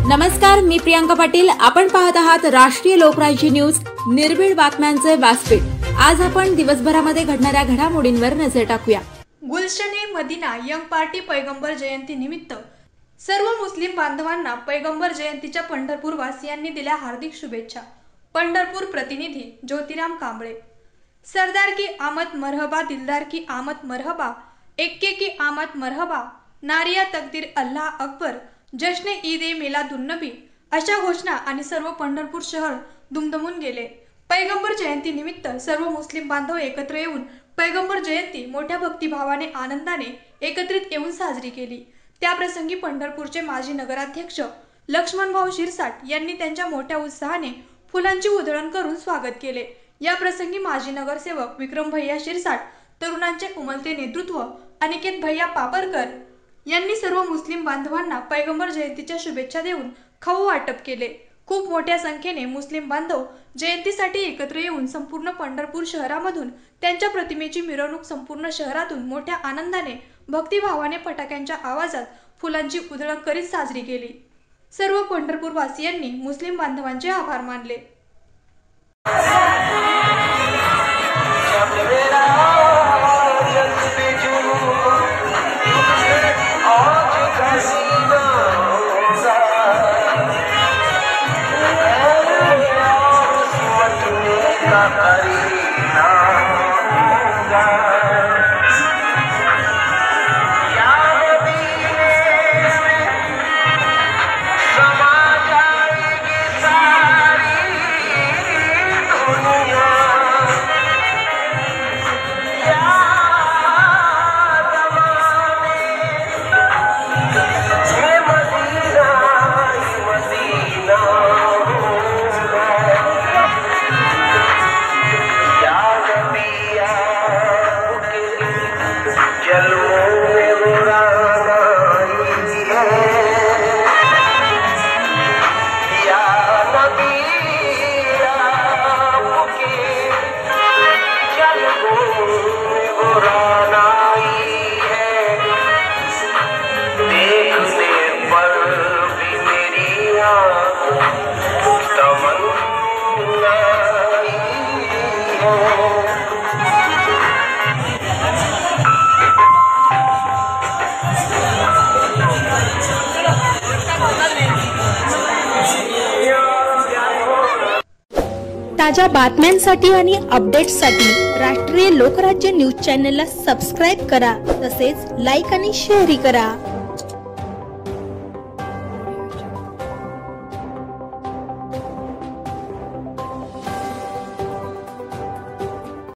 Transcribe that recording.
नमस्कार, मी प्रियांका पाटील। आपण पाहत आहात राष्ट्रीय लोकराज्य न्यूज, निर्भीड बातम्यांचे व्यासपीठ। आज आपण दिवसभरामध्ये घडणाऱ्या घडामोडींवर नजर टाकूया। गुलशन-ए-मदीना यंग पार्टी पैगंबर जयंती निमित्त सर्व मुस्लिम बांधवांना पैगंबर जयंतीच्या पंढरपूर वासियांनी दिल्या हार्दिक शुभेच्छा। पंढरपूर प्रतिनिधी ज्योतिराम कांबळे। सरदार की आमद मरहबा, दिलदार की आमद मरहबा, एक्के की आमद मरहबा, नारिया तकदीर अल्लाह अकबर, जश्न ईद मिलादुन्नबी अशा घोषणा आणि सर्व पंढरपूर शहर दुमदुमून गेले। पैगंबर जयंती निमित्त सर्व मुस्लिम बांधव एकत्र येऊन पैगंबर जयंती मोठ्या भक्तिभावाने आनंदाने एकत्रित येऊन साजरी केली। त्याप्रसंगी पंढरपूरचे माजी नगराध्यक्ष लक्ष्मणभाऊ शिरसाट यांनी त्यांच्या मोठ्या उत्साहाने फुलांची उधळण करून स्वागत केले। या प्रसंगी माजी नगरसेवक विक्रम भैया शिरसाट, तरुणांचे उमलते नेतृत्व अनिकेत भैया पापरकर यांनी सर्व मुस्लिम बांधवांना पैगंबर जयंतीच्या शुभेच्छा देऊन खाऊ वाटप केले। खूप मोठ्या संख्येने मुस्लिम बांधव जयंतीसाठी एकत्र येऊन संपूर्ण पंढरपूर शहरामधून त्यांच्या प्रतिमेची मिरवणूक संपूर्ण शहरातून मोठ्या आनंदाने भक्तिभावाने फटाक्यांच्या आवाजात फुलांची उधळण करीत साजरी केली। सर्व पंढरपूर वासियांनी मुस्लिम बांधवांचे आभार मानले। ताज्या बातम्यांसाठी आणि अपडेट्ससाठी राष्ट्रीय लोकराज्य न्यूज चॅनलला सबस्क्राइब करा, तसेच लाईक आणि शेअर करा।